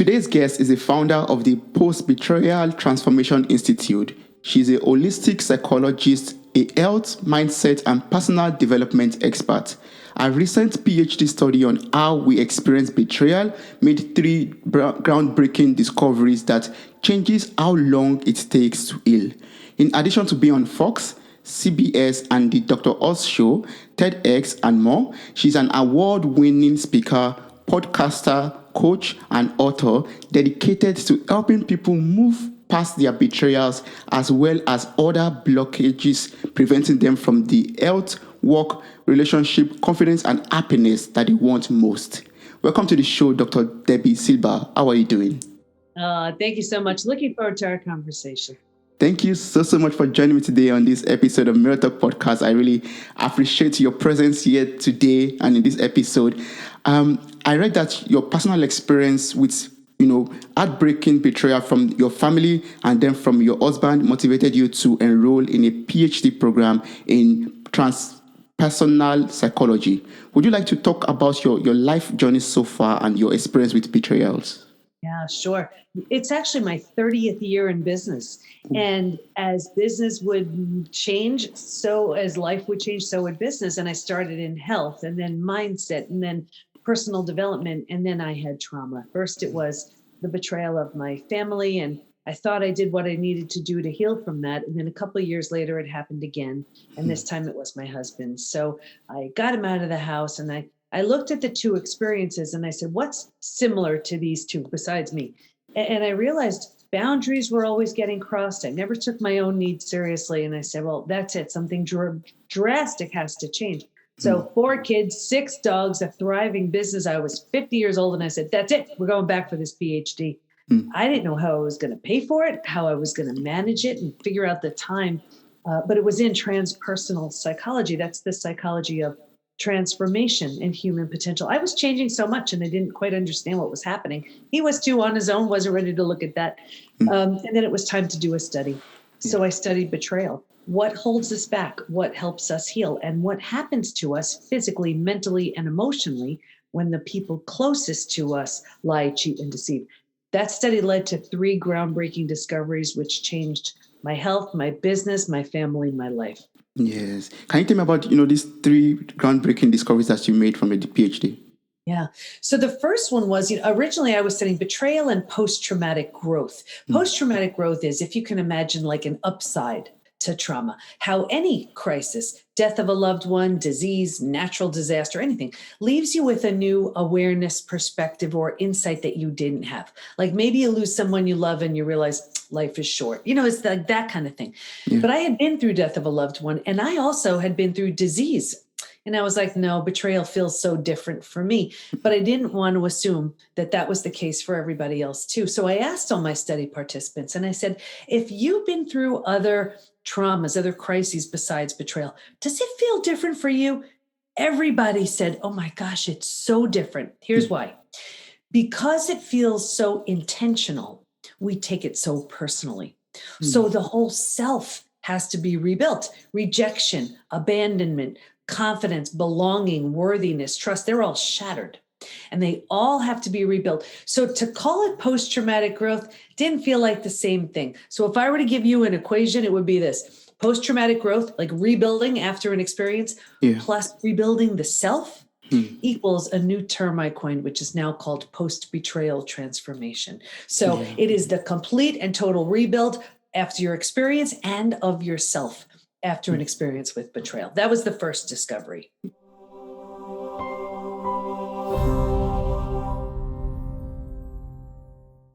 Today's guest is the founder of the Post-Betrayal Transformation Institute. She's a holistic psychologist, a health, mindset, and personal development expert. A recent PhD study on how we experience betrayal made three groundbreaking discoveries that changes how long it takes to heal. In addition to being on Fox, CBS, and the Dr. Oz Show, TEDx, and more, she's an award-winning speaker, podcaster, coach, and author dedicated to helping people move past their betrayals as well as other blockages preventing them from the health, work, relationship, confidence, and happiness that they want most. Welcome to the show, Dr. Debi Silber. How are you doing? Thank you so much. Looking forward to our conversation. Thank you so much for joining me today on this episode of Mirror Talk Podcast. I really appreciate your presence here today and in this episode. I read that your personal experience with, heartbreaking betrayal from your family and then from your husband motivated you to enroll in a PhD program in transpersonal psychology. Would you like to talk about your life journey so far and your experience with betrayals? Yeah, sure. It's actually my 30th year in business. And as business would change, so as life would change, so would business. And I started in health and then mindset and then personal development. And then I had trauma. First, it was the betrayal of my family. And I thought I did what I needed to do to heal from that. And then a couple of years later, it happened again. And this time it was my husband. So I got him out of the house and I looked at the two experiences and I said, what's similar to these two besides me? And I realized boundaries were always getting crossed. I never took my own needs seriously. And I said, well, that's it. Something drastic has to change. So 4 kids, 6 dogs, a thriving business. I was 50 years old and I said, that's it. We're going back for this PhD. I didn't know how I was going to pay for it, how I was going to manage it and figure out the time. But it was in transpersonal psychology. That's the psychology of transformation and human potential. I was changing so much and I didn't quite understand what was happening. He was too on his own, wasn't ready to look at that. And then it was time to do a study. So I studied betrayal. What holds us back? What helps us heal? And what happens to us physically, mentally, and emotionally when the people closest to us lie, cheat, and deceive? That study led to 3 groundbreaking discoveries, which changed my health, my business, my family, my life. Yes. Can you tell me about, these 3 groundbreaking discoveries that you made from the PhD? Yeah. So the first one was, originally I was studying betrayal and post-traumatic growth. Post-traumatic growth is, if you can imagine, like an upside to trauma, how any crisis, death of a loved one, disease, natural disaster, anything, leaves you with a new awareness, perspective, or insight that you didn't have. Like maybe you lose someone you love and you realize life is short. It's like that kind of thing. Yeah. But I had been through death of a loved one, and I also had been through disease. And I was like, no, betrayal feels so different for me. But I didn't want to assume that that was the case for everybody else too. So I asked all my study participants, and I said, if you've been through other traumas, other crises besides betrayal, does it feel different for you? Everybody said, oh my gosh, it's so different. Here's why. Because it feels so intentional, we take it so personally. So the whole self has to be rebuilt. Rejection, abandonment, confidence, belonging, worthiness, trust, they're all shattered. And they all have to be rebuilt. So to call it post-traumatic growth didn't feel like the same thing. So if I were to give you an equation, it would be this. Post-traumatic growth, like rebuilding after an experience, plus rebuilding the self, equals a new term I coined, which is now called post-betrayal transformation. So it is the complete and total rebuild after your experience and of yourself after an experience with betrayal. That was the first discovery.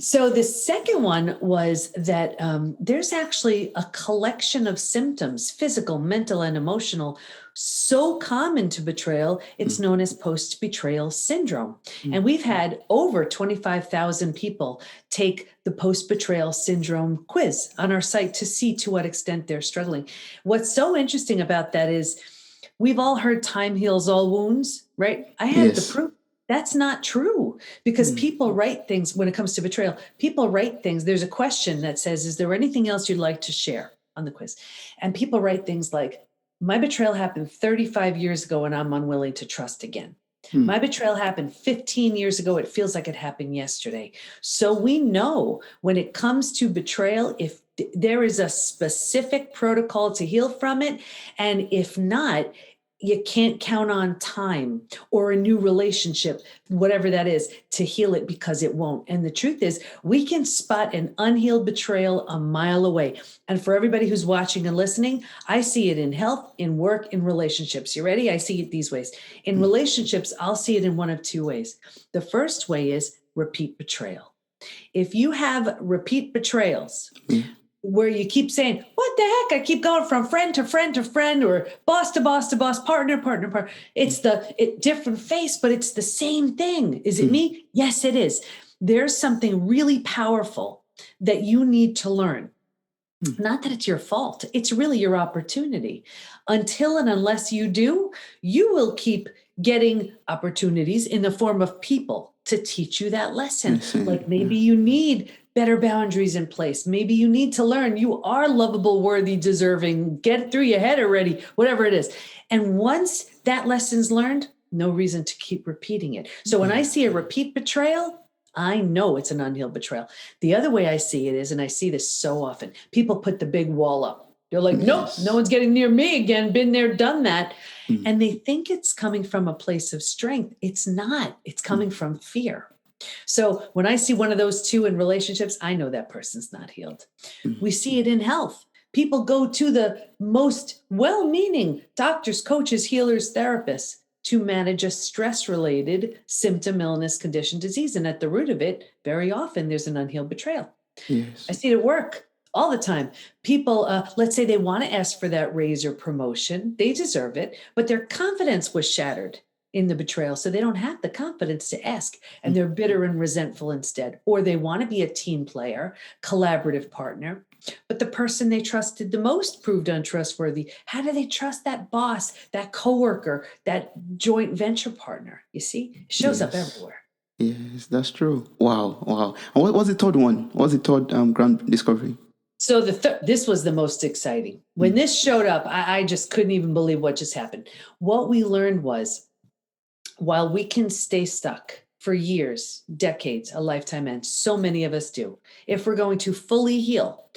So the second one was that there's actually a collection of symptoms, physical, mental, and emotional, so common to betrayal, it's known as post-betrayal syndrome. And we've had over 25,000 people take the post-betrayal syndrome quiz on our site to see to what extent they're struggling. What's so interesting about that is we've all heard time heals all wounds, right? I had the proof. That's not true, because people write things when it comes to betrayal. People write things. There's a question that says, is there anything else you'd like to share on the quiz? And people write things like, my betrayal happened 35 years ago and I'm unwilling to trust again. My betrayal happened 15 years ago. It feels like it happened yesterday. So we know when it comes to betrayal, if there is a specific protocol to heal from it, and if not, you can't count on time or a new relationship, whatever that is, to heal it, because it won't. And the truth is, we can spot an unhealed betrayal a mile away. And for everybody who's watching and listening, I see it in health, in work, in relationships. You ready? I see it these ways. In relationships, I'll see it in one of two ways. The first way is repeat betrayal. If you have repeat betrayals, where you keep saying, what the heck? I keep going from friend to friend to friend, or boss to boss to boss, partner, partner. It's different face, but it's the same thing. Is it me? Yes, it is. There's something really powerful that you need to learn. Not that it's your fault. It's really your opportunity. Until and unless you do, you will keep getting opportunities in the form of people to teach you that lesson. Like maybe you need better boundaries in place. Maybe you need to learn you are lovable, worthy, deserving, get it through your head already, whatever it is. And once that lesson's learned, no reason to keep repeating it. So when I see a repeat betrayal, I know it's an unhealed betrayal. The other way I see it is, and I see this so often, people put the big wall up. They're like, nope, no one's getting near me again. Been there, done that. And they think it's coming from a place of strength. It's not. It's coming from fear. So when I see one of those two in relationships, I know that person's not healed. We see it in health. People go to the most well-meaning doctors, coaches, healers, therapists to manage a stress-related symptom, illness, condition, disease. And at the root of it, very often there's an unhealed betrayal. Yes. I see it at work all the time. People, let's say they want to ask for that raise or promotion. They deserve it, but their confidence was shattered in the betrayal. So they don't have the confidence to ask, and they're bitter and resentful instead. Or they want to be a team player, collaborative partner, but the person they trusted the most proved untrustworthy. How do they trust that boss, that coworker, that joint venture partner? You see, it shows up everywhere. Yes, that's true. Wow. And what was the third one? What was the third grand discovery? So this was the most exciting. When this showed up, I just couldn't even believe what just happened. What we learned was, while we can stay stuck for years, decades, a lifetime, and so many of us do, if we're going to fully heal,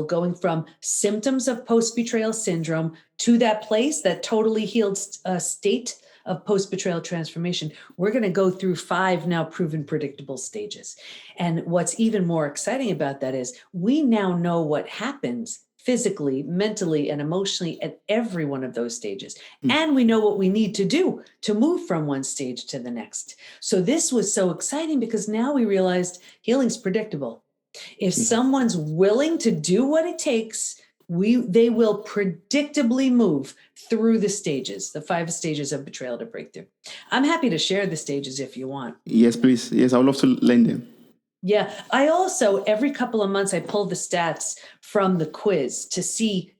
going from symptoms of post-betrayal syndrome to that place, that totally healed state of post-betrayal transformation, we're going to go through 5 now proven predictable stages. And what's even more exciting about that is we now know what happens physically, mentally, and emotionally at every one of those stages. And we know what we need to do to move from one stage to the next. So this was so exciting because now we realized healing's predictable. If someone's willing to do what it takes, they will predictably move through the stages, the 5 stages of betrayal to breakthrough. I'm happy to share the stages if you want. Yes, please. Yes, I would love to learn them. Yeah. I also, every couple of months, I pull the stats from the quiz to see,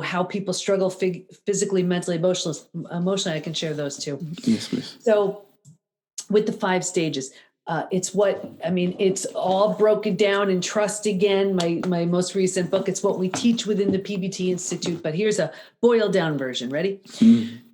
how people struggle physically, mentally, emotionally. I can share those too. Yes, please. So with the 5 stages, it's all broken down in Trust Again, my most recent book. It's what we teach within the PBT Institute, but here's a boiled down version. Ready?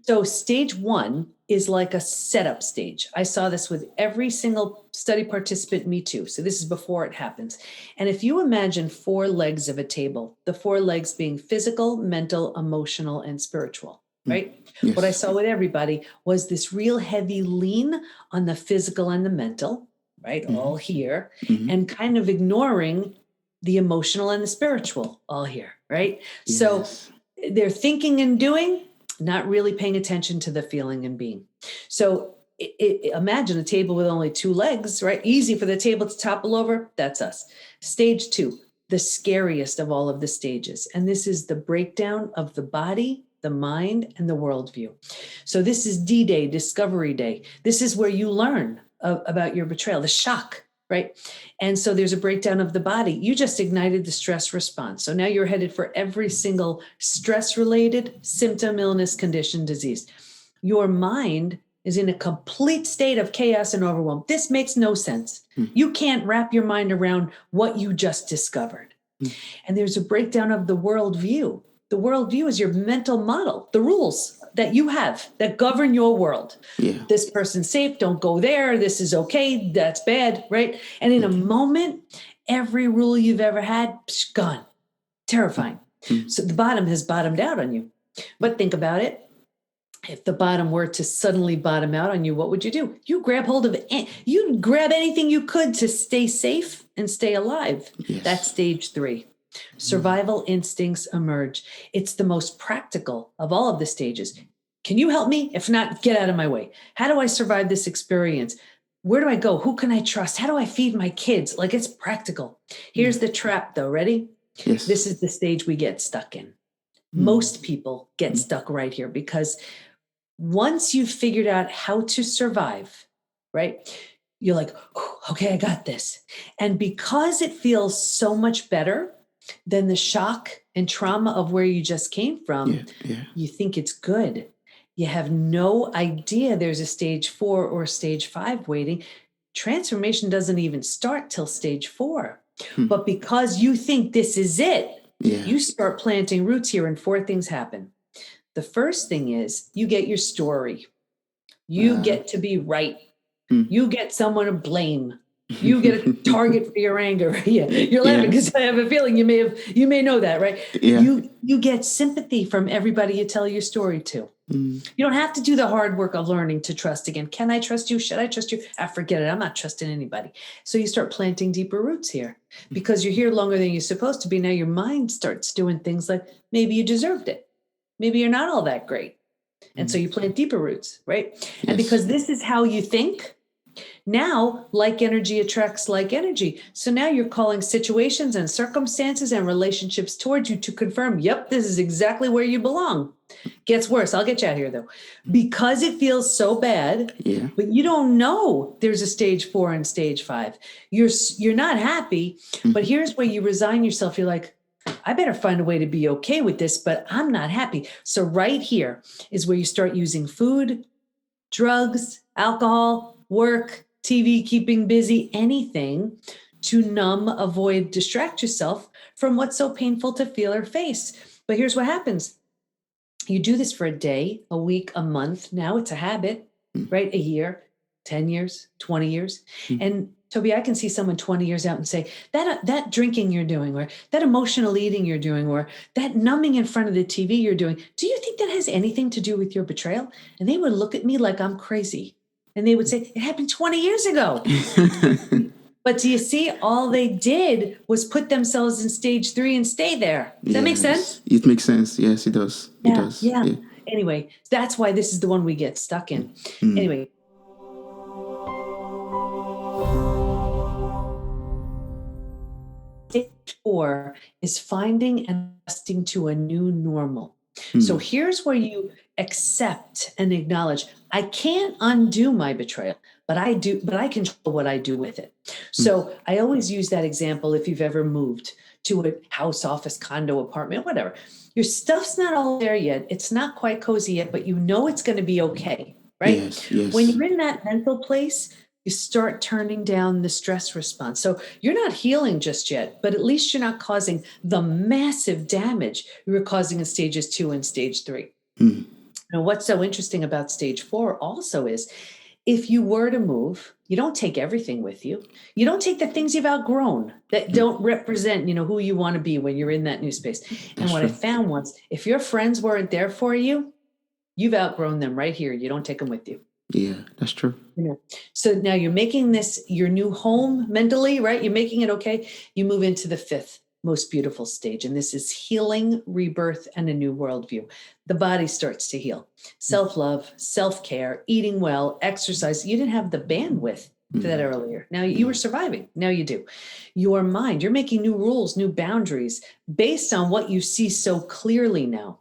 So stage 1 is like a setup stage. I saw this with every single study participant, me too. So this is before it happens. And if you imagine 4 legs of a table, the 4 legs being physical, mental, emotional, and spiritual, right? Yes. What I saw with everybody was this real heavy lean on the physical and the mental, right? All here, and kind of ignoring the emotional and the spiritual, all here, right? Yes. So they're thinking and doing, not really paying attention to the feeling and being. So imagine a table with only 2 legs, right? Easy for the table to topple over. That's us. Stage 2, the scariest of all of the stages. And this is the breakdown of the body, the mind, and the worldview. So this is D-Day, Discovery Day. This is where you learn about your betrayal, the shock, right? And so there's a breakdown of the body. You just ignited the stress response. So now you're headed for every single stress-related symptom, illness, condition, disease. Your mind is in a complete state of chaos and overwhelm. This makes no sense. You can't wrap your mind around what you just discovered. And there's a breakdown of the worldview. The worldview is your mental model, the rules that you have that govern your world. Yeah. This person's safe, don't go there. This is okay, that's bad, right? And in a moment, every rule you've ever had, gone. Terrifying. So the bottom has bottomed out on you. But think about it. If the bottom were to suddenly bottom out on you, what would you do? You grab hold of it. You'd grab anything you could to stay safe and stay alive. Yes. That's stage 3. Survival instincts emerge. It's the most practical of all of the stages. Can you help me? If not, get out of my way. How do I survive this experience? Where do I go? Who can I trust? How do I feed my kids? Like, it's practical. Here's the trap, though. Ready? Yes. This is the stage we get stuck in. Most people get stuck right here because once you've figured out how to survive, right? You're like, okay, I got this. And because it feels so much better than the shock and trauma of where you just came from, you think it's good. You have no idea there's a stage 4 or stage 5 waiting. Transformation doesn't even start till stage 4. But because you think this is it, you start planting roots here and 4 things happen. The first thing is you get your story. You get to be right. You get someone to blame. You get a target for your anger. You're laughing because I have a feeling you may know that, right? You get sympathy from everybody you tell your story to. You don't have to do the hard work of learning to trust again. Can I trust you? Should I trust you? Forget it. I'm not trusting anybody. So you start planting deeper roots here because you're here longer than you're supposed to be. Now your mind starts doing things like maybe you deserved it. Maybe you're not all that great. And so you plant deeper roots, right? And because this is how you think, now like energy attracts like energy. So now you're calling situations and circumstances and relationships towards you to confirm, yep, this is exactly where you belong. Gets worse. I'll get you out here though. Because it feels so bad, but you don't know there's a stage 4 and stage 5. You're not happy, but here's where you resign yourself. You're like, I better find a way to be okay with this, but I'm not happy. So right here is where you start using food, drugs, alcohol, work, TV, keeping busy, anything to numb, avoid, distract yourself from what's so painful to feel or face. But here's what happens. You do this for a day, a week, a month. Now it's a habit, right? A year, 10 years, 20 years. And Toby, I can see someone 20 years out and say, that drinking you're doing, or that emotional eating you're doing, or that numbing in front of the TV you're doing, do you think that has anything to do with your betrayal? And they would look at me like I'm crazy. And they would say, it happened 20 years ago. But do you see, all they did was put themselves in stage 3 and stay there. Does that make sense? It makes sense. Yes, it does. It does. Yeah. Anyway, that's why this is the one we get stuck in. Anyway. Stage 4 is finding and adjusting to a new normal. So here's where you accept and acknowledge, I can't undo my betrayal, but I control what I do with it. So I always use that example. If you've ever moved to a house, office, condo, apartment, whatever, your stuff's not all there yet. It's not quite cozy yet, but you know it's going to be okay, right? Yes. When you're in that mental place, you start turning down the stress response. So you're not healing just yet, but at least you're not causing the massive damage you were causing in stages 2 and stage 3. Now, what's so interesting about stage 4 also is if you were to move, you don't take everything with you. You don't take the things you've outgrown that don't represent, who you want to be when you're in that new space. And what I found was, if your friends weren't there for you, you've outgrown them right here. You don't take them with you. Yeah, that's true. So now you're making this your new home mentally, right? You're making it okay. You move into the 5th most beautiful stage. And this is healing, rebirth, and a new worldview. The body starts to heal. Self-love, self-care, eating well, exercise. You didn't have the bandwidth for that earlier. Now you were surviving. Now you do. Your mind, you're making new rules, new boundaries based on what you see so clearly now.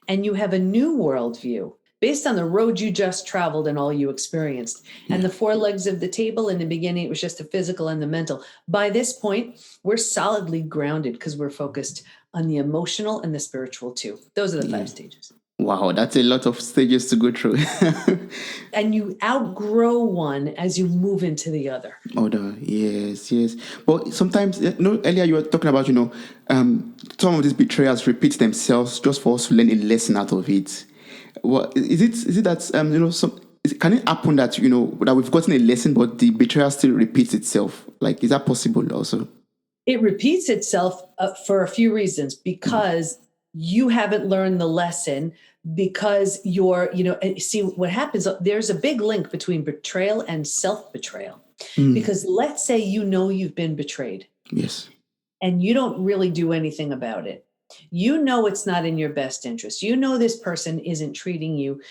And you have a new worldview based on the road you just traveled and all you experienced. And the 4 legs of the table, in the beginning, it was just the physical and the mental. By this point, we're solidly grounded because we're focused on the emotional and the spiritual too. Those are the 5 stages. Wow, that's a lot of stages to go through. And you outgrow one as you move into the other. Yes. But sometimes, earlier you were talking about, some of these betrayals repeat themselves just for us to learn a lesson out of it. Well, is it that can it happen that that we've gotten a lesson, but the betrayal still repeats itself? Like, is that possible also? It repeats itself for a few reasons, because you haven't learned the lesson, because see what happens. There's a big link between betrayal and self-betrayal, because let's say you've been betrayed Yes. and you don't really do anything about it. You know it's not in your best interest. You know this person isn't treating you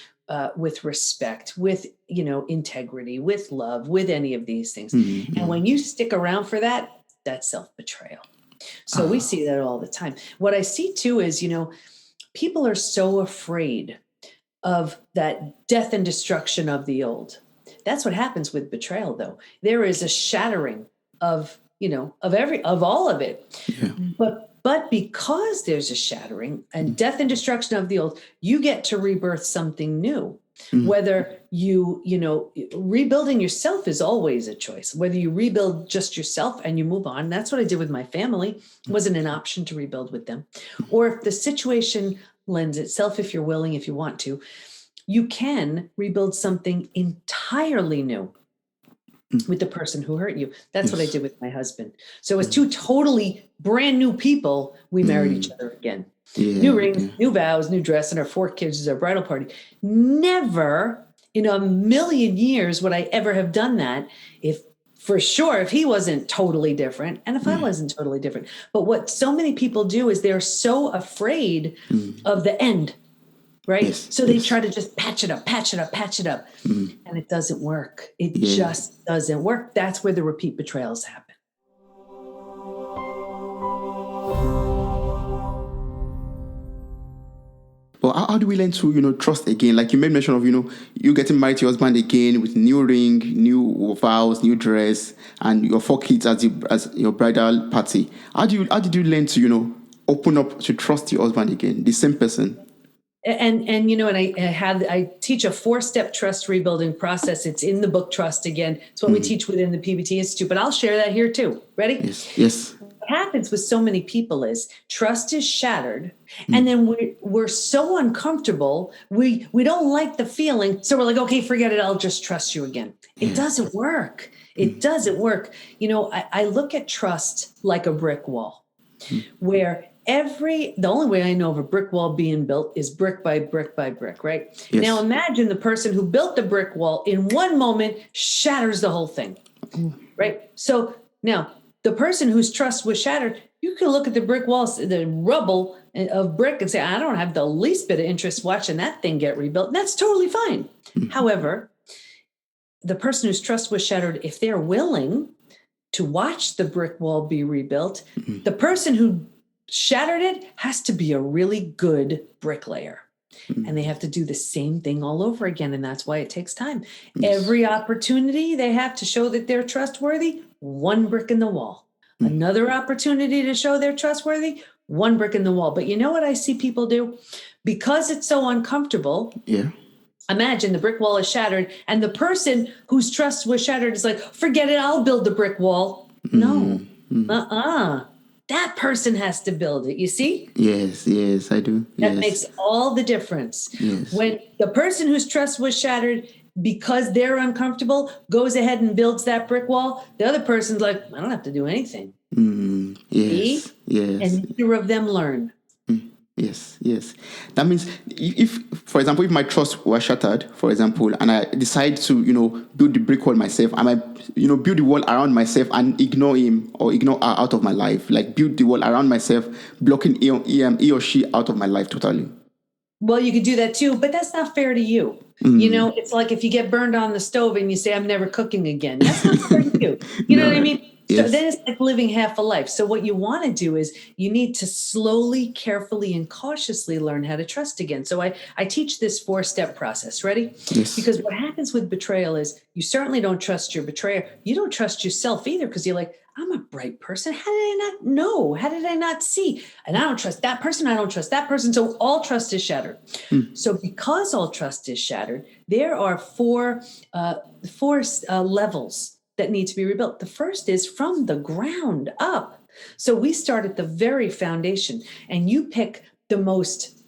with respect, with integrity, with love, with any of these things. And when you stick around for that, that's self-betrayal. So we see that all the time. What I see too is, people are so afraid of that death and destruction of the old. That's what happens with betrayal, though. There is a shattering of all of it. Yeah. But because there's a shattering and death and destruction of the old, you get to rebirth something new. Whether rebuilding yourself is always a choice. Whether you rebuild just yourself and you move on, that's what I did with my family. It wasn't an option to rebuild with them. Or if the situation lends itself, if you're willing, if you want to, you can rebuild something entirely new with the person who hurt you. That's what I did with my husband. So as two totally brand new people, we married each other again. Yeah, New rings, new vows, new dress, and our 4 kids is our bridal party. Never in a million years would I ever have done that if he wasn't totally different and if I wasn't totally different. But what so many people do is they're so afraid of the end, right? Yes, so they try to just patch it up. And it doesn't work. It just doesn't work. That's where the repeat betrayals happen. But how do we learn to, trust again? Like you made mention of, you getting married to your husband again with new ring, new vows, new dress, and your 4 kids as your bridal party. How did you learn to, open up to trust your husband again, the same person? And I teach a 4-step trust rebuilding process. It's in the book Trust Again. It's what we teach within the PBT Institute, but I'll share that here too. Ready? Yes. What happens with so many people is trust is shattered, and then we're so uncomfortable. We don't like the feeling, so we're like, okay, forget it. I'll just trust you again. It doesn't work. It doesn't work. I look at trust like a brick wall, where the only way I know of a brick wall being built is brick by brick by brick, right? Yes. Now imagine the person who built the brick wall in one moment shatters the whole thing, right? So now the person whose trust was shattered, you can look at the brick walls, the rubble of brick, and say, I don't have the least bit of interest watching that thing get rebuilt. And that's totally fine. However, the person whose trust was shattered, if they're willing to watch the brick wall be rebuilt, the person who shattered it has to be a really good bricklayer. And they have to do the same thing all over again. And that's why it takes time. Every opportunity they have to show that they're trustworthy, 1 brick in the wall. Another opportunity to show they're trustworthy, 1 brick in the wall. But you know what I see people do? Because it's so uncomfortable. Yeah. Imagine the brick wall is shattered and the person whose trust was shattered is like, forget it, I'll build the brick wall. No. That person has to build it. You see? Yes, I do. That makes all the difference. Yes. When the person whose trust was shattered because they're uncomfortable goes ahead and builds that brick wall, the other person's like, I don't have to do anything. Yes. See? Yes. And neither of them learn. Yes. That means if, for example, if my trust was shattered, for example, and I decide to, build the brick wall myself, I might, build the wall around myself and ignore him or ignore her out of my life. Like build the wall around myself, blocking he or she out of my life totally. Well, you could do that too, but that's not fair to you. It's like if you get burned on the stove and you say, I'm never cooking again. That's not fair to you. You know what I mean? Yes. So then it's like living half a life. So what you want to do is you need to slowly, carefully, and cautiously learn how to trust again. So I teach this 4-step process. Ready? Yes. Because what happens with betrayal is you certainly don't trust your betrayer. You don't trust yourself either because you're like, I'm a bright person. How did I not know? How did I not see? And I don't trust that person. I don't trust that person. So all trust is shattered. So because all trust is shattered, there are four levels that need to be rebuilt. The first is from the ground up. So we start at the very foundation and you pick the most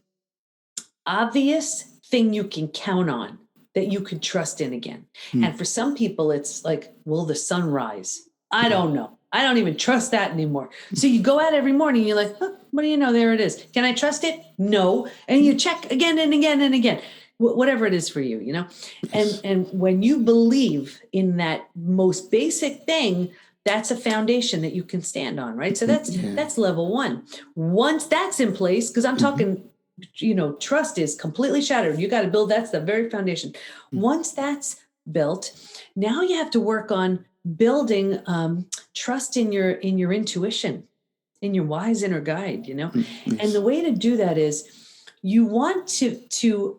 obvious thing you can count on, that you could trust in again. And for some people, it's like, will the sun rise? I don't know. I don't even trust that anymore. So you go out every morning, you're like, huh, what do you know? There it is. Can I trust it? No. And you check again and again and again, whatever it is for you, you know? And when you believe in that most basic thing, that's a foundation that you can stand on, right? So that's level one. Once that's in place, because I'm talking, you know, trust is completely shattered. You got to build, that's the very foundation. Once that's built, now you have to work on building trust in your intuition, in your wise inner guide, you know. And the way to do that is you want to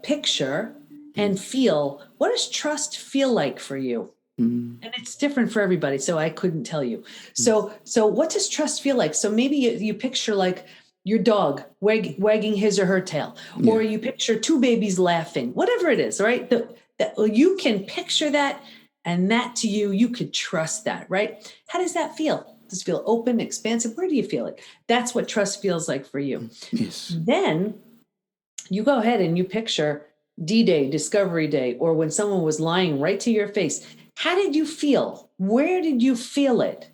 picture and feel, what does trust feel like for you? And it's different for everybody, so I couldn't tell you. So what does trust feel like? So maybe you picture like your dog wagging his or her tail, or you picture two babies laughing, whatever it is, right? You can picture that, and that to you, you could trust that, right? How does that feel? Does it feel open, expansive? Where do you feel it? That's what trust feels like for you. Yes. Then you go ahead and you picture D-Day, Discovery Day, or when someone was lying right to your face. How did you feel? Where did you feel it?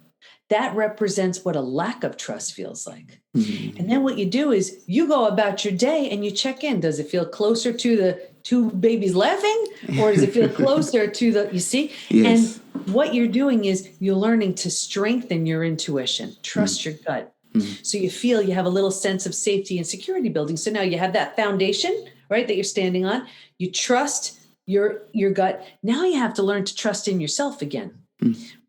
That represents what a lack of trust feels like. And then what you do is you go about your day and you check in. Does it feel closer to the two babies laughing, or does it feel closer to the, you see? Yes. And what you're doing is you're learning to strengthen your intuition, trust your gut. So you feel you have a little sense of safety and security building. So now you have that foundation, right, that you're standing on. You trust your gut. Now you have to learn to trust in yourself again,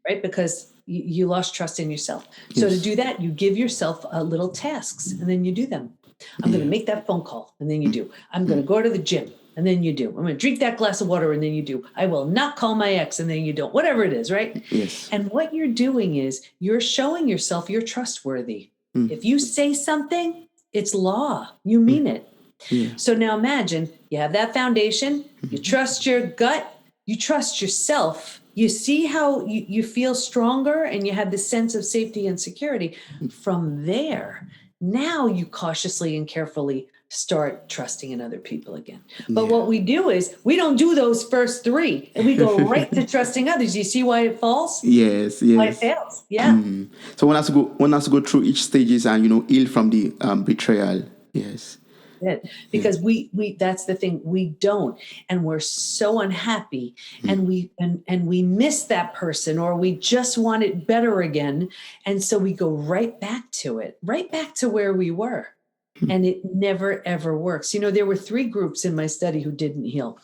right? Because you lost trust in yourself. So to do that, you give yourself little tasks and then you do them. I'm going to make that phone call, and then you do. I'm going to go to the gym, and then you do. I'm going to drink that glass of water, and then you do. I will not call my ex, and then you don't. Whatever it is, right? Yes. And what you're doing is you're showing yourself you're trustworthy. If you say something, it's law. You mean it. Yeah. So now imagine you have that foundation, you trust your gut, you trust yourself. You see how you feel stronger and you have this sense of safety and security. From there, now you cautiously and carefully start trusting in other people again. But what we do is we don't do those first three, and we go right to trusting others. You see why it falls? Yes. Why it fails? Yeah. So one has to go through each stages and heal from the betrayal. Yes. Because we that's the thing, we don't, and we're so unhappy, and we miss that person, or we just want it better again, and so we go right back to it, right back to where we were, and it never ever works. You know, there were 3 groups in my study who didn't heal.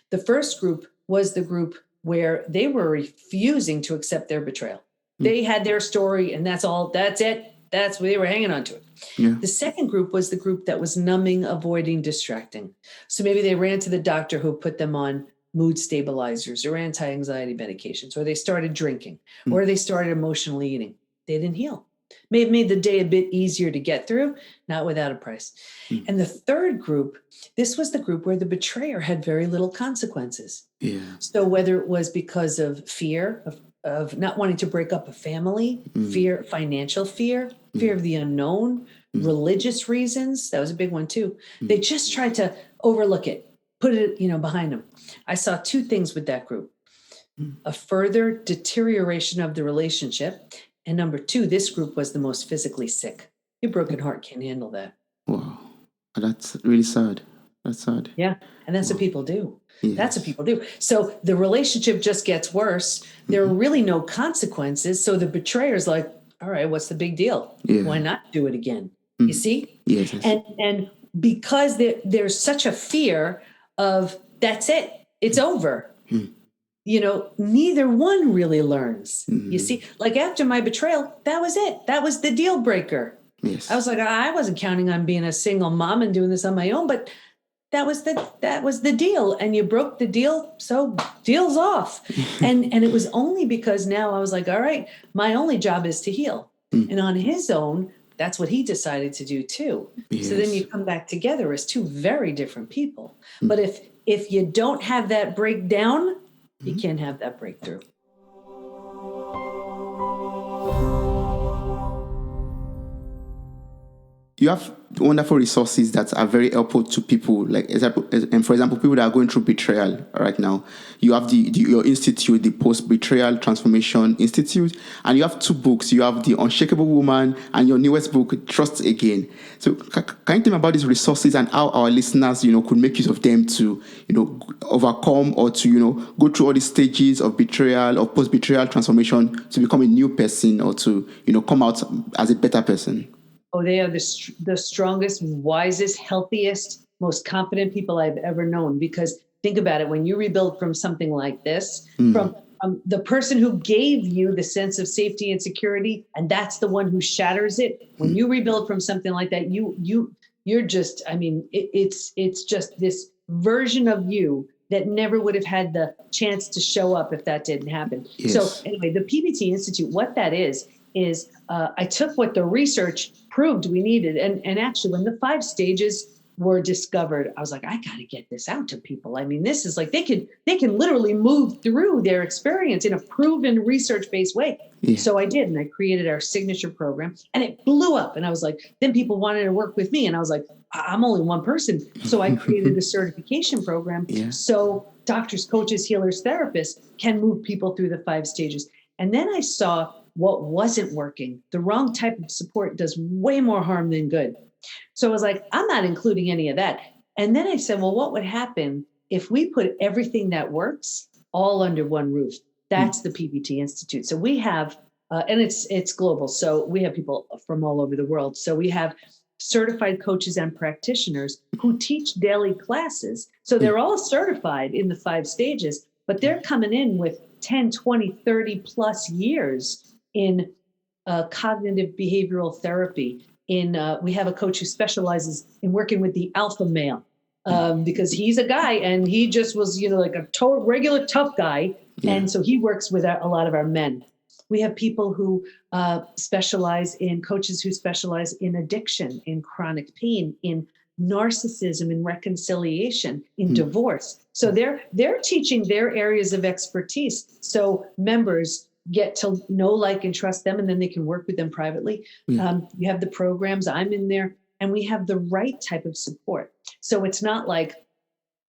The first group was the group where they were refusing to accept their betrayal. They had their story, and that's all. That's it. That's where they were hanging on to it. Yeah. The second group was the group that was numbing, avoiding, distracting. So maybe they ran to the doctor who put them on mood stabilizers or anti-anxiety medications, or they started drinking, or they started emotionally eating. They didn't heal. May have made the day a bit easier to get through, not without a price. And the third group, this was the group where the betrayer had very little consequences. Yeah. So whether it was because of fear, of not wanting to break up a family, fear, financial fear of the unknown, religious reasons, that was a big one too. They just tried to overlook it, put it, behind them. I saw 2 things with that group: a further deterioration of the relationship, and number 2, this group was the most physically sick. Your broken heart can't handle that. Wow. That's really sad. That's sad. Yeah. And that's what people do. Yes. That's what people do. So the relationship just gets worse. There are really no consequences. So the betrayer's like, all right, what's the big deal? Yeah. Why not do it again? You see? Yes. And because there's such a fear of that's it, it's over. Neither one really learns. You see, like after my betrayal, that was it. That was the deal breaker. Yes. I was like, I wasn't counting on being a single mom and doing this on my own, but that was the deal. And you broke the deal, so deal's off. and it was only because now I was like, all right, my only job is to heal. And on his own, that's what he decided to do too. Yes. So then you come back together as 2 very different people. But if you don't have that breakdown, you can't have that breakthrough. you have wonderful resources that are very helpful to people. Like, and for example, people that are going through betrayal right now. You have your institute, the Post Betrayal Transformation Institute, and you have 2 books. You have The Unshakable Woman and your newest book, Trust Again. So, can you tell me about these resources and how our listeners, could make use of them to, overcome or to, go through all the stages of betrayal or post betrayal transformation to become a new person or to, come out as a better person? Oh, they are the strongest, wisest, healthiest, most confident people I've ever known. Because think about it, when you rebuild from something like this, from the person who gave you the sense of safety and security, and that's the one who shatters it. When you rebuild from something like that, you're just, it's just this version of you that never would have had the chance to show up if that didn't happen. Yes. So anyway, the PBT Institute, what that is I took what the research proved we needed. And actually, when the 5 stages were discovered, I was like, I got to get this out to people. I mean, this is like, they can literally move through their experience in a proven research-based way. Yeah. So I did, and I created our signature program, and it blew up. And I was like, then people wanted to work with me. And I was like, I'm only one person. So I created a certification program. Yeah. So doctors, coaches, healers, therapists can move people through the 5 stages. And then I saw what wasn't working. The wrong type of support does way more harm than good. So I was like, I'm not including any of that. And then I said, well, what would happen if we put everything that works all under one roof? That's the PBT Institute. So we have, and it's global. So we have people from all over the world. So we have certified coaches and practitioners who teach daily classes. So they're all certified in the 5 stages, but they're coming in with 10, 20, 30 plus years in cognitive behavioral therapy. We have a coach who specializes in working with the alpha male because he's a guy and he just was, like a regular tough guy. Yeah. And so he works with a lot of our men. We have people who coaches who specialize in addiction, in chronic pain, in narcissism, in reconciliation, in divorce. So they're teaching their areas of expertise. So members get to know, like, and trust them, and then they can work with them privately. You have the programs, I'm in there, and we have the right type of support. So it's not like,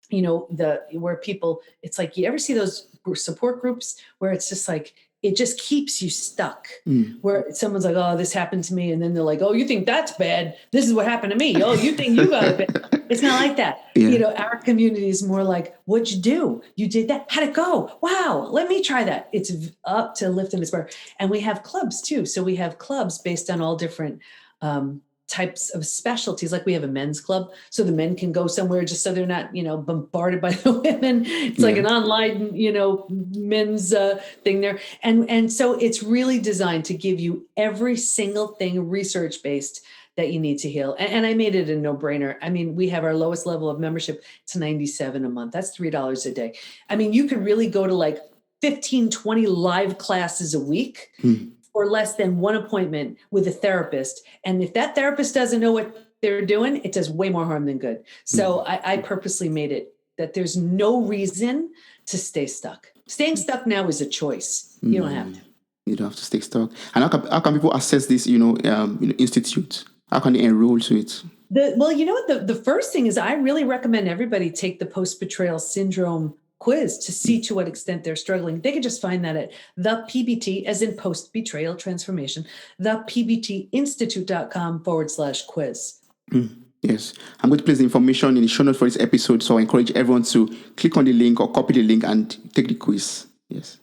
where people, it's like, you ever see those support groups where it's just like, it just keeps you stuck, where someone's like, oh, this happened to me. And then they're like, oh, you think that's bad? This is what happened to me. Oh, you think you got it bad? It's not like that. Yeah. Our community is more like, what'd you do? You did that? How'd it go? Wow, let me try that. It's up to lift and inspire. And we have clubs too. So we have clubs based on all different types of specialties. Like we have a men's club, so the men can go somewhere just so they're not, bombarded by the women. It's like an online, men's thing there. And so it's really designed to give you every single thing research-based that you need to heal. And I made it a no-brainer. I mean, we have our lowest level of membership. It's $97 a month. That's $3 a day. I mean, you could really go to like 15, 20 live classes a week for less than one appointment with a therapist. And if that therapist doesn't know what they're doing, it does way more harm than good. So I purposely made it that there's no reason to stay stuck. Staying stuck now is a choice. You don't have to. You don't have to stay stuck. And how can people access this, institute? How can they enroll to it? The first thing is I really recommend everybody take the post-betrayal syndrome quiz to see to what extent they're struggling. They can just find that at the PBT, as in post-betrayal transformation, thepbtinstitute.com/quiz. Yes. I'm going to place the information in the show notes for this episode. So I encourage everyone to click on the link or copy the link and take the quiz. Yes.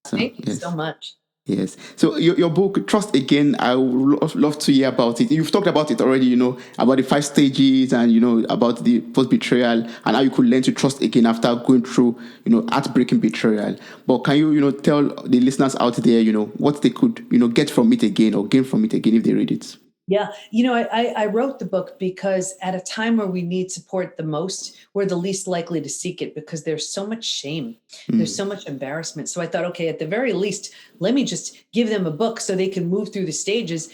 Thank you so much. Yes. So your book, Trust Again, I would love to hear about it. You've talked about it already, about the 5 stages and, about the post-betrayal and how you could learn to trust again after going through, heartbreaking betrayal. But can you, tell the listeners out there, what they could, get from it again or gain from it again if they read it? Yeah. I wrote the book because at a time where we need support the most, we're the least likely to seek it because there's so much shame. There's so much embarrassment. So I thought, okay, at the very least, let me just give them a book so they can move through the stages,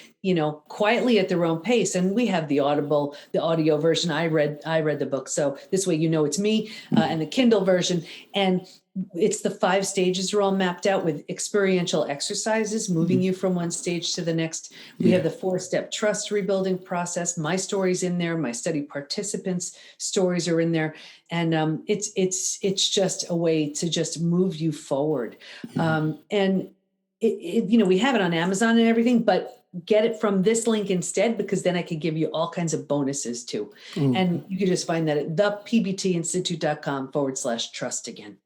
quietly at their own pace. And we have the audio version. I read the book. So this way, it's me, and the Kindle version. And it's the 5 stages are all mapped out with experiential exercises, moving you from one stage to the next. We have the 4-step trust rebuilding process. My story's in there. My study participants' stories are in there. And it's just a way to just move you forward. And we have it on Amazon and everything, but get it from this link instead, because then I could give you all kinds of bonuses too. And you can just find that at thepbtinstitute.com/trust again.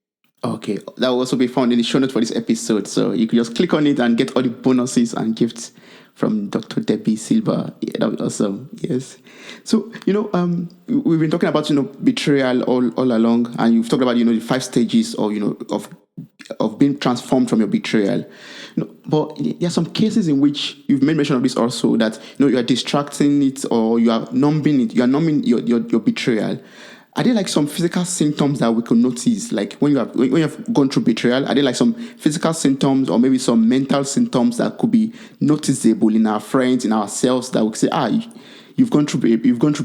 Okay, that will also be found in the show notes for this episode. So you can just click on it and get all the bonuses and gifts from Dr. Debi Silber. Yeah, that was awesome. Yes. So, we've been talking about, betrayal all along, and you've talked about, the 5 stages or, of being transformed from your betrayal. But there are some cases in which you've made mention of this also, that, you are distracting it or you are numbing it, you are numbing your betrayal. Are there like some physical symptoms that we could notice, like when you have gone through betrayal? Are there like some physical symptoms or maybe some mental symptoms that could be noticeable in our friends, in ourselves, that we say, you've gone through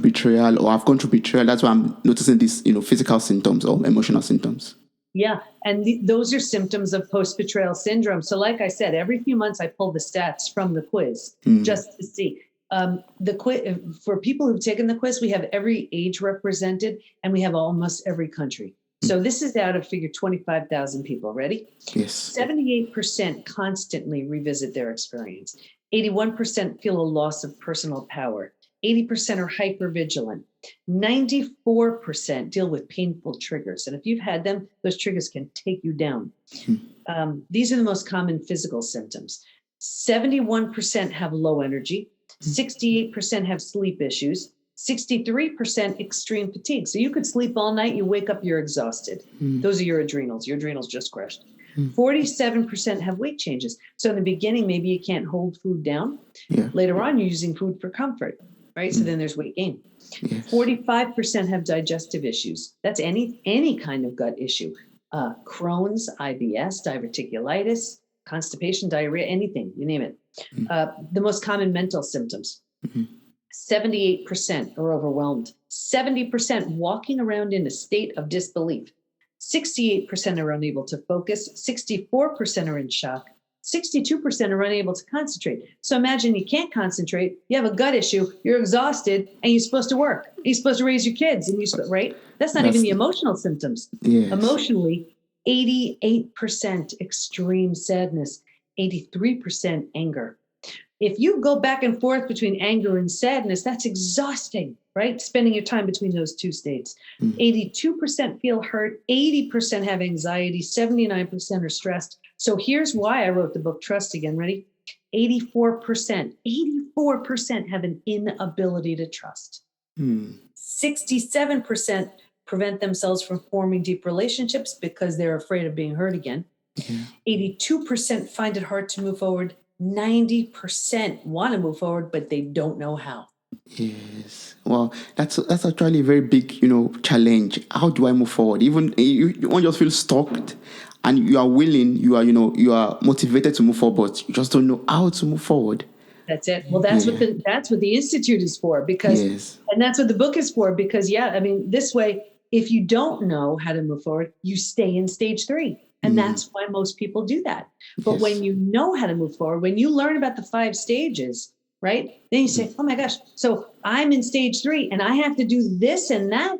betrayal, or I've gone through betrayal. That's why I'm noticing these, physical symptoms or emotional symptoms. Yeah, and those are symptoms of post-betrayal syndrome. So, like I said, every few months I pull the stats from the quiz just to see. The quiz, for people who've taken the quiz, we have every age represented, and we have almost every country. So this is out of figure 25,000 people. Ready? Yes. 78% constantly revisit their experience. 81% feel a loss of personal power. 80% are hypervigilant. 94% deal with painful triggers. And if you've had them, those triggers can take you down. These are the most common physical symptoms. 71% have low energy. 68% have sleep issues. 63% extreme fatigue. So you could sleep all night, you wake up, you're exhausted. Those are your adrenals. Your adrenals just crashed. 47% have weight changes. So in the beginning, maybe you can't hold food down. Yeah. Later on, you're using food for comfort, right? So then there's weight gain. Yes. 45% have digestive issues. That's any kind of gut issue. Crohn's, IBS, diverticulitis, constipation, diarrhea, anything, you name it. The most common mental symptoms. 78% are overwhelmed. 70% walking around in a state of disbelief. 68% are unable to focus. 64% are in shock. 62% are unable to concentrate. So imagine you can't concentrate, you have a gut issue, you're exhausted, and you're supposed to work. You're supposed to raise your kids, and right? That's not even the emotional symptoms. Yes. Emotionally, 88% extreme sadness, 83% anger. If you go back and forth between anger and sadness, that's exhausting, right? Spending your time between those two states. 82% feel hurt, 80% have anxiety, 79% are stressed. So here's why I wrote the book, Trust Again. Ready? 84% have an inability to trust. 67% prevent themselves from forming deep relationships because they're afraid of being hurt again. 82% find it hard to move forward. 90% want to move forward, but they don't know how. Yes. Well, that's actually a very big, challenge. How do I move forward? Even you won't just feel stuck, and you are willing, you are motivated to move forward, but you just don't know how to move forward. That's it. Well, that's what the Institute is for, because, and that's what the book is for, because, this way, if you don't know how to move forward, you stay in stage 3. And that's why most people do that. But when you know how to move forward, when you learn about the 5 stages, right? Then you say, oh my gosh, so I'm in stage 3 and I have to do this and that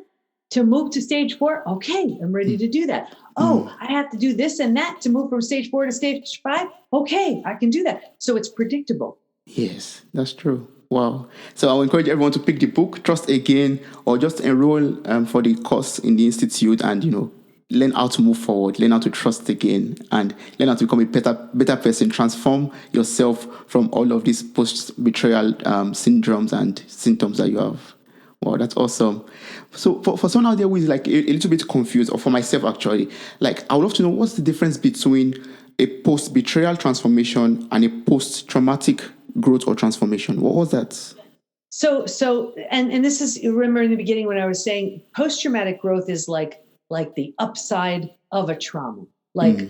to move to stage 4. Okay, I'm ready to do that. Oh, I have to do this and that to move from stage 4 to stage 5. Okay, I can do that. So it's predictable. Yes, that's true. Wow. So I will encourage everyone to pick the book, Trust Again, or just enroll for the course in the Institute and, learn how to move forward, learn how to trust again, and learn how to become a better person, transform yourself from all of these post-betrayal syndromes and symptoms that you have. Wow, that's awesome. So for someone out there who is like a little bit confused, or for myself actually, like I would love to know what's the difference between a post-betrayal transformation and a post-traumatic growth or transformation. What was that? So and this is, remember in the beginning when I was saying post-traumatic growth is like the upside of a trauma. Like,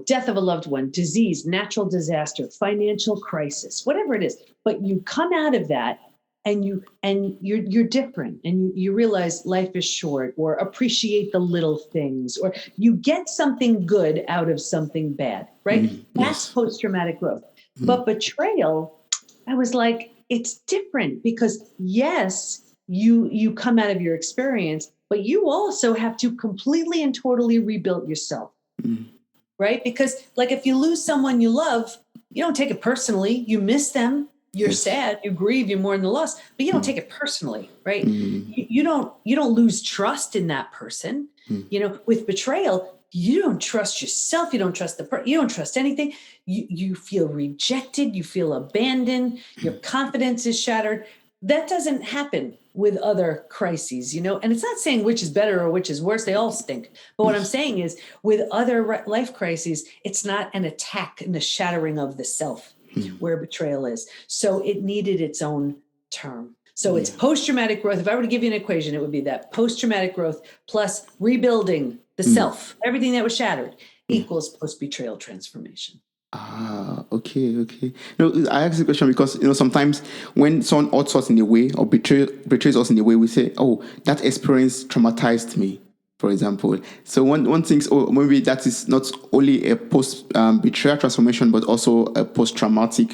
death of a loved one, disease, natural disaster, financial crisis, whatever it is. But you come out of that and you're different, and you realize life is short, or appreciate the little things, or you get something good out of something bad, right? That's Yes. post-traumatic growth. But betrayal, I was like, it's different, because yes, you come out of your experience, but you also have to completely and totally rebuild yourself. Right? Because like if you lose someone you love, you don't take it personally. You miss them. You're Yes. sad. You grieve. You mourn the loss, but you don't take it personally, right? Mm. You don't lose trust in that person. With betrayal, you don't trust yourself. You don't trust you don't trust anything. You feel rejected. You feel abandoned. Your confidence is shattered. That doesn't happen with other crises, and it's not saying which is better or which is worse. They all stink. But what I'm saying is, with other life crises, it's not an attack and the shattering of the self where betrayal is. So it needed its own term. So it's post-traumatic growth. If I were to give you an equation, it would be that post-traumatic growth plus rebuilding the self, everything that was shattered, equals post-betrayal transformation. Okay. No, I ask the question because sometimes when someone hurts us in a way or betrays us in a way, we say, "Oh, that experience traumatized me," for example. So one thinks, "Oh, maybe that is not only a post betrayal transformation, but also a post traumatic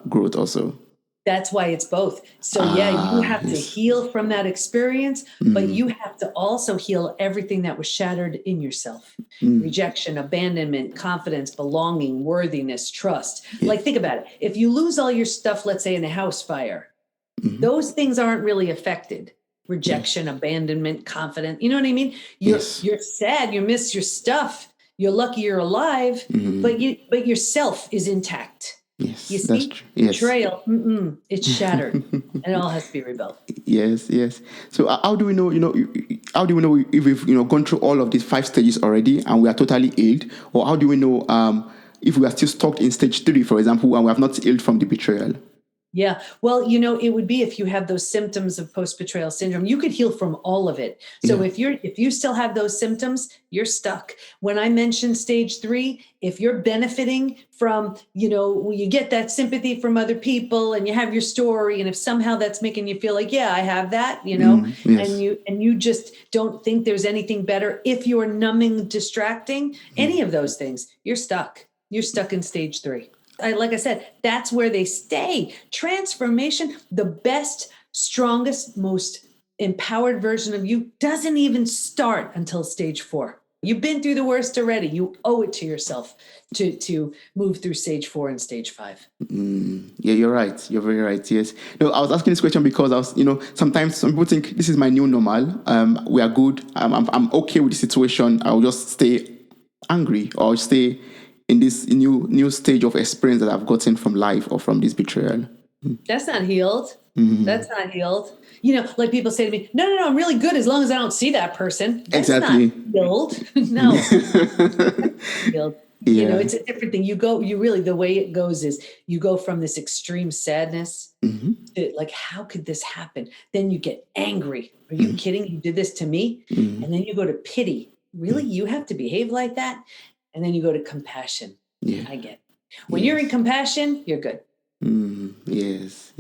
growth also." That's why it's both. So you have to heal from that experience, but you have to also heal everything that was shattered in yourself. Rejection, abandonment, confidence, belonging, worthiness, trust. Like, think about it. If you lose all your stuff, let's say in a house fire, those things aren't really affected. Rejection, abandonment, confidence. You know what I mean? You're sad, you miss your stuff. You're lucky you're alive, but yourself is intact. Yes, You see, that's true. Yes. Betrayal, it's shattered, and it all has to be rebuilt. Yes. So how do we know? How do we know if we've gone through all of these 5 stages already and we are totally healed, or how do we know if we are still stuck in stage 3, for example, and we have not healed from the betrayal? Yeah. Well, it would be if you have those symptoms of post-betrayal syndrome, you could heal from all of it. So if you still have those symptoms, you're stuck. When I mentioned stage 3, if you're benefiting from, you get that sympathy from other people and you have your story, and if somehow that's making you feel like, yeah, I have that, and you just don't think there's anything better. If you're numbing, distracting, any of those things, you're stuck. You're stuck in stage 3. Like I said, that's where they stay. Transformation, the best, strongest, most empowered version of you doesn't even start until stage 4. You've been through the worst already. You owe it to yourself to move through stage 4 and stage 5. Yeah, you're right. You're very right. Yes. No, I was asking this question because I was, sometimes some people think this is my new normal. We are good. I'm okay with the situation. I'll just stay angry or stay in this new stage of experience that I've gotten from life or from this betrayal. That's not healed. That's not healed. Like people say to me, no, I'm really good as long as I don't see that person. That's Exactly. not healed. No. Healed. Yeah. It's a different thing. The way it goes is you go from this extreme sadness to like, how could this happen? Then you get angry. Are you kidding? You did this to me? And then you go to pity. Really? You have to behave like that? And then you go to compassion. Yeah. I get it. When you're in compassion, you're good. Yes.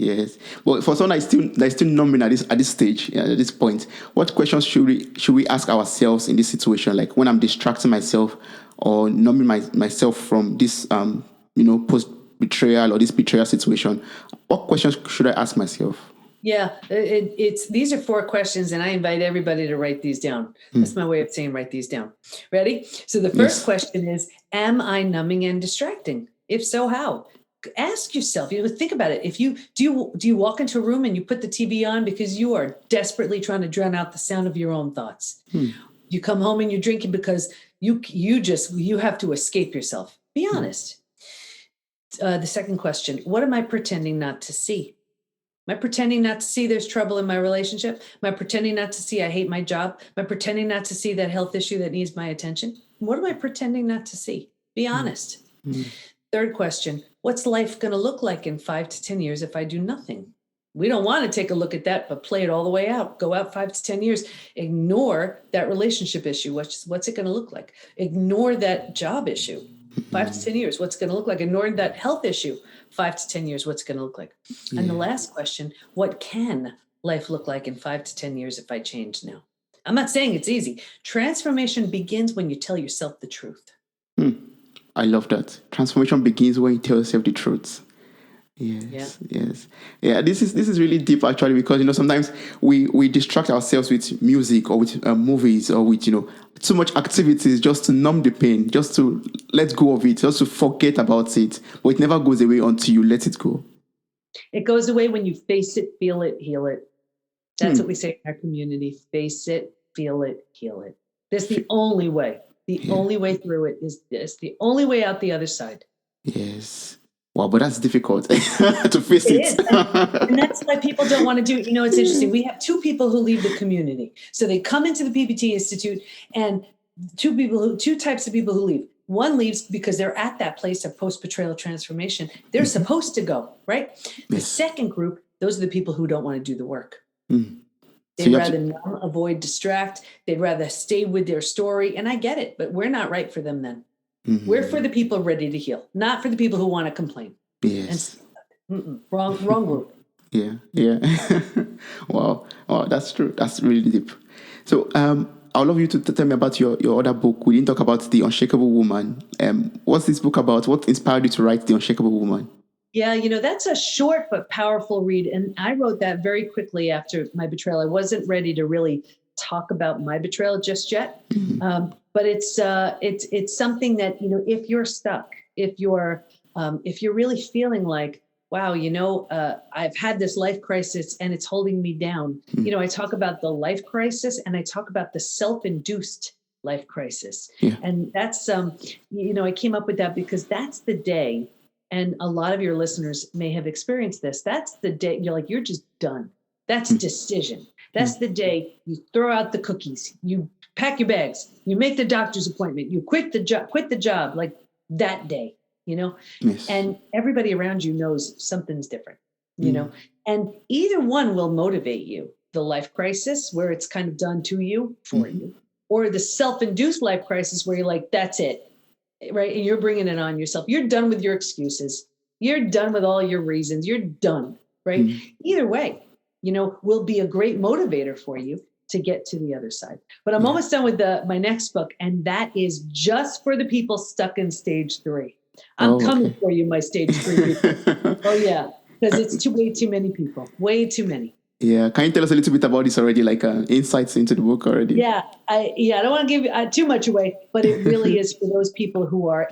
Well, for someone that's still numbing at this stage, at this point, what questions should we ask ourselves in this situation? Like when I'm distracting myself or numbing myself from this post betrayal or this betrayal situation, what questions should I ask myself? Yeah, these are 4 questions, and I invite everybody to write these down. That's my way of saying write these down. Ready? So the first question is, am I numbing and distracting? If so, how? Ask yourself, think about it. If you do you walk into a room and you put the TV on because you are desperately trying to drown out the sound of your own thoughts? You come home and you're drinking because you have to escape yourself. Be honest. The second question, what am I pretending not to see? Am I pretending not to see there's trouble in my relationship? Am I pretending not to see I hate my job? Am I pretending not to see that health issue that needs my attention? What am I pretending not to see? Be honest. Third question, what's life going to look like in 5 to 10 years if I do nothing? We don't want to take a look at that, but play it all the way out. Go out 5 to 10 years. Ignore that relationship issue. What's it going to look like? Ignore that job issue. 5 to 10 years, what's going to look like? Ignoring that health issue, 5 to 10 years, what's going to look like? And the last question, what can life look like in 5 to 10 years if I change now? I'm not saying it's easy. Transformation begins when you tell yourself the truth. I love that. Transformation begins when you tell yourself the truth. Yes. Yeah, this is really deep actually, because sometimes we distract ourselves with music or with movies or with too much activities just to numb the pain, just to let go of it, just to forget about it. But it never goes away until you let it go. It goes away when you face it, feel it, heal it. That's what we say in our community. Face it, feel it, heal it. That's the only way. The only way through it is this. The only way out the other side. Yes. Wow, but that's difficult to face it. It is. And that's why people don't want to do it. It's interesting. We have two people who leave the community. So they come into the PBT Institute, and two types of people who leave. One leaves because they're at that place of post-betrayal transformation. They're supposed to go, right? The second group, those are the people who don't want to do the work. They'd rather numb, avoid, distract. They'd rather stay with their story. And I get it, but we're not right for them then. We're for the people ready to heal, not for the people who want to complain. Yes. Wrong group. Yeah. Wow, that's true. That's really deep. So I'd love you to tell me about your other book. We didn't talk about The Unshakable Woman. What's this book about? What inspired you to write The Unshakable Woman? Yeah, that's a short but powerful read. And I wrote that very quickly after my betrayal. I wasn't ready to really talk about my betrayal just yet. But it's something that, if you're stuck, if you're really feeling like, wow, I've had this life crisis and it's holding me down. I talk about the life crisis and I talk about the self-induced life crisis. And that's, I came up with that because that's the day, and a lot of your listeners may have experienced this. That's the day you're just done. That's decision. That's the day you throw out the cookies, you pack your bags, you make the doctor's appointment, you quit the job, like that day, and everybody around you knows something's different, and either one will motivate you. The life crisis, where it's kind of done to you, for you, or the self-induced life crisis where you're like, that's it. Right. And you're bringing it on yourself. You're done with your excuses. You're done with all your reasons. You're done. Right. Either way, will be a great motivator for you to get to the other side. But I'm almost done with my next book. And that is just for the people stuck in stage 3. I'm coming for you, my stage 3 people. Oh, yeah. Because it's way too many people. Way too many. Yeah. Can you tell us a little bit about this already, like insights into the book already? Yeah. I don't want to give too much away, but it really is for those people who are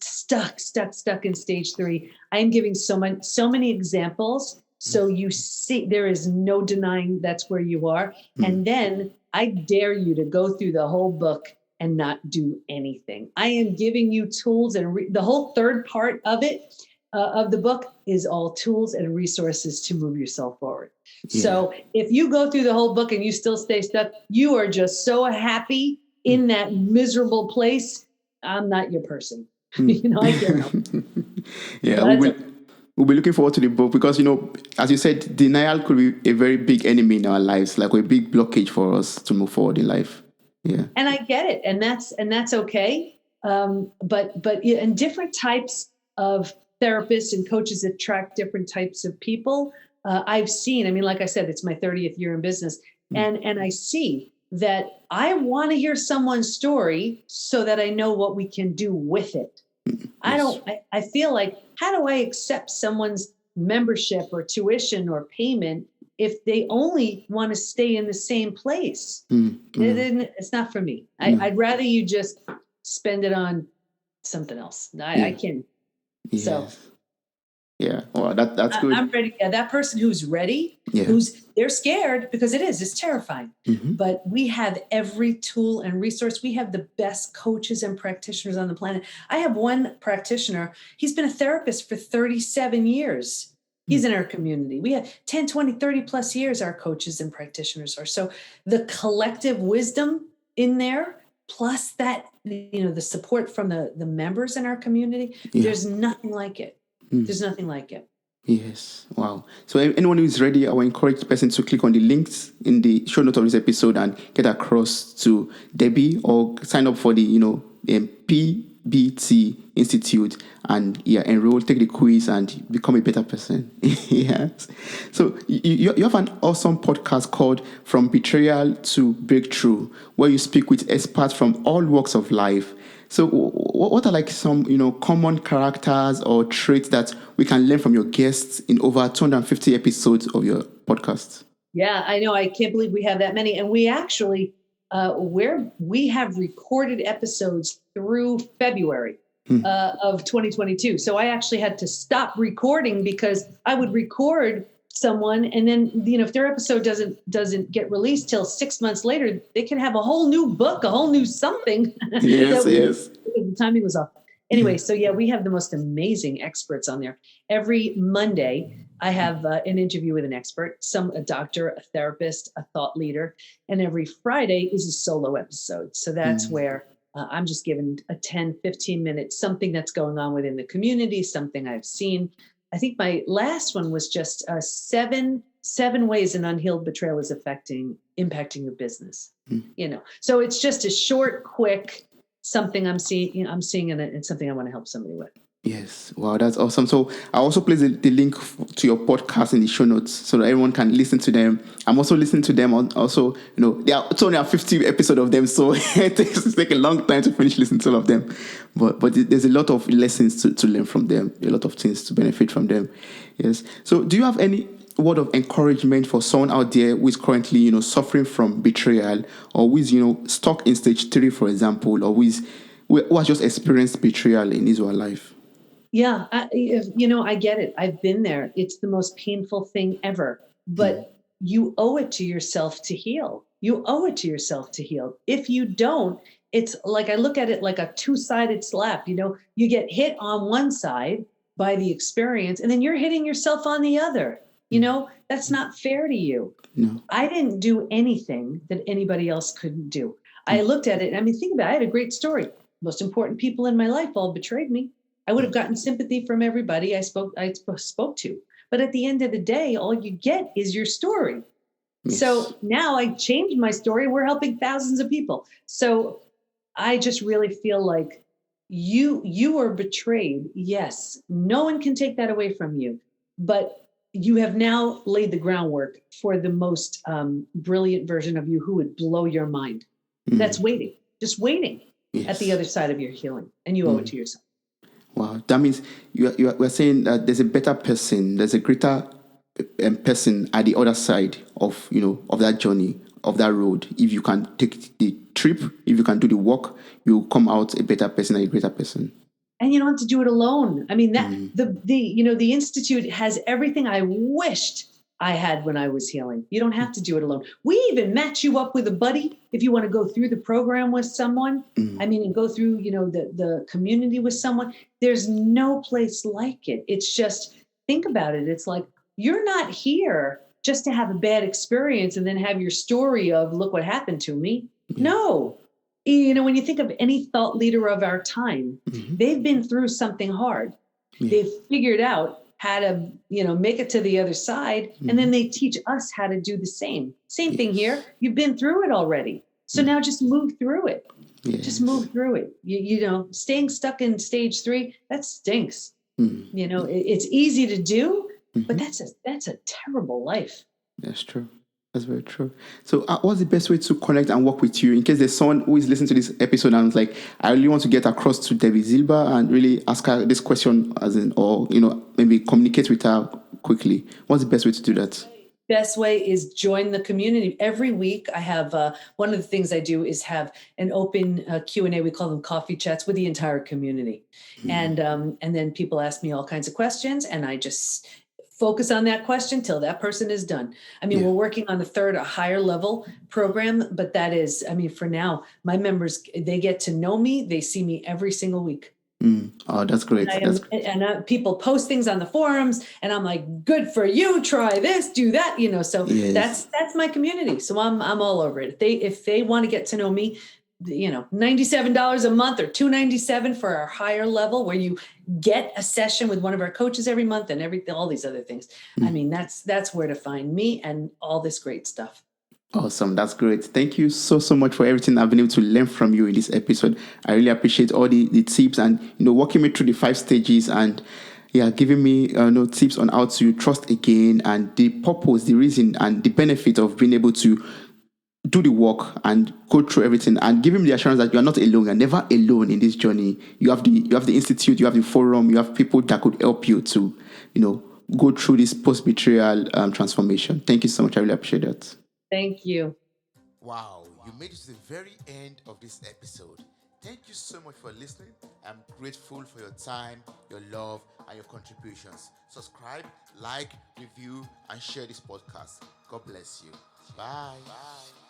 stuck in stage 3. I am giving so many examples. So you see, there is no denying that's where you are. And then I dare you to go through the whole book and not do anything. I am giving you tools, and the whole third part of it, of the book, is all tools and resources to move yourself forward. So if you go through the whole book and you still stay stuck, you are just so happy in that miserable place. I'm not your person. I can't help. We'll be looking forward to the book because, as you said, denial could be a very big enemy in our lives, like a big blockage for us to move forward in life. Yeah. And I get it. And that's okay. But and different types of therapists and coaches attract different types of people. I've seen, like I said, it's my 30th year in business. And I see that I want to hear someone's story so that I know what we can do with it. I feel like, how do I accept someone's membership or tuition or payment if they only want to stay in the same place? It's not for me. I'd rather you just spend it on something else. I can't. Yes. So. Yeah, well, that's good. I'm ready. Yeah, that person who's ready, they're scared because it's terrifying. But we have every tool and resource. We have the best coaches and practitioners on the planet. I have one practitioner. He's been a therapist for 37 years. He's in our community. We have 10, 20, 30 plus years our coaches and practitioners are. So the collective wisdom in there, plus that, the support from the members in our community, there's nothing like it. There's nothing like it. Yes. Wow. So anyone who is ready, I will encourage the person to click on the links in the show note of this episode and get across to Debi or sign up for the, BT Institute and enroll, take the quiz, and become a better person. Yes. So you have an awesome podcast called From Betrayal to Breakthrough, where you speak with experts from all walks of life. So what are like some common characters or traits that we can learn from your guests in over 250 episodes of your podcast? Yeah, I know. I can't believe we have that many. And we actually, we have recorded episodes through February of 2022. So I actually had to stop recording because I would record someone, and then if their episode doesn't get released till 6 months later, they can have a whole new book, a whole new something. Yes, yes. The timing was off. Anyway, so we have the most amazing experts on there. Every Monday, I have an interview with an expert, a doctor, a therapist, a thought leader. And every Friday is a solo episode. So that's where I'm just given a 10, 15-minute something that's going on within the community, something I've seen. I think my last one was just 7 ways an unhealed betrayal is impacting your business. So it's just a short, quick something I'm seeing, and it's something I want to help somebody with. Yes. Wow, that's awesome. So I also place the link to your podcast in the show notes so that everyone can listen to them. I'm also listening to them also, it's only a 50 episode of them, so it takes a long time to finish listening to all of them. But there's a lot of lessons to learn from them, a lot of things to benefit from them. Yes. So do you have any word of encouragement for someone out there who is currently, suffering from betrayal, or who is, stuck in stage 3, for example, or who has just experienced betrayal in his or her life? Yeah, I get it. I've been there. It's the most painful thing ever, but you owe it to yourself to heal. You owe it to yourself to heal. If you don't, it's like, I look at it like a two-sided slap. You get hit on one side by the experience, and then you're hitting yourself on the other. That's not fair to you. No. I didn't do anything that anybody else couldn't do. I looked at it. Think about it. I had a great story. Most important people in my life all betrayed me. I would have gotten sympathy from everybody I spoke to. But at the end of the day, all you get is your story. Yes. So now I changed my story. We're helping thousands of people. So I just really feel like you are betrayed. Yes, no one can take that away from you. But you have now laid the groundwork for the most brilliant version of you who would blow your mind. That's waiting, just waiting at the other side of your healing. And you owe it to yourself. Wow, that means we're saying that there's a better person, there's a greater person at the other side of of that journey, of that road. If you can take the trip, if you can do the work, you'll come out a better person, a greater person. And you don't have to do it alone. The Institute has everything I wished I had when I was healing. You don't have to do it alone. We even match you up with a buddy if you want to go through the program with someone. And go through, the community with someone. There's no place like it. It's just, think about it. It's like, you're not here just to have a bad experience and then have your story of, look what happened to me. No. When you think of any thought leader of our time, they've been through something hard. They've figured out how to, make it to the other side. And then they teach us how to do the same. Same thing here. You've been through it already. So now just move through it. Yes. Just move through it. Staying stuck in stage 3, that stinks. It's easy to do, but that's a terrible life. That's true. That's very true. So what's the best way to connect and work with you in case there's someone who is listening to this episode and is like, I really want to get across to Debi Silber and really ask her this question or maybe communicate with her quickly. What's the best way to do that? Best way is join the community. Every week I have one of the things I do is have an open Q&A. We call them coffee chats with the entire community. And then people ask me all kinds of questions and I just focus on that question till that person is done. We're working on a higher level program, but that is, for now, my members, they get to know me. They see me every single week. Oh, that's great. People post things on the forums and I'm like, good for you. Try this, do that, so that's my community. So I'm all over it. If they want to get to know me, $97 a month or $297 for our higher level where you get a session with one of our coaches every month and all these other things. That's where to find me and all this great stuff. Awesome. That's great. Thank you so much for everything I've been able to learn from you in this episode. I really appreciate all the tips and, walking me through the 5 stages and, yeah, giving me, tips on how to trust again and the purpose, the reason and the benefit of being able to do the work and go through everything and give him the assurance that you are not alone. You're never alone in this journey. You have the institute, you have the forum, you have people that could help you to, go through this post betrayal transformation. Thank you so much. I really appreciate that. Thank you. Wow, you made it to the very end of this episode. Thank you so much for listening. I'm grateful for your time, your love, and your contributions. Subscribe, like, review, and share this podcast. God bless you. Bye. Bye.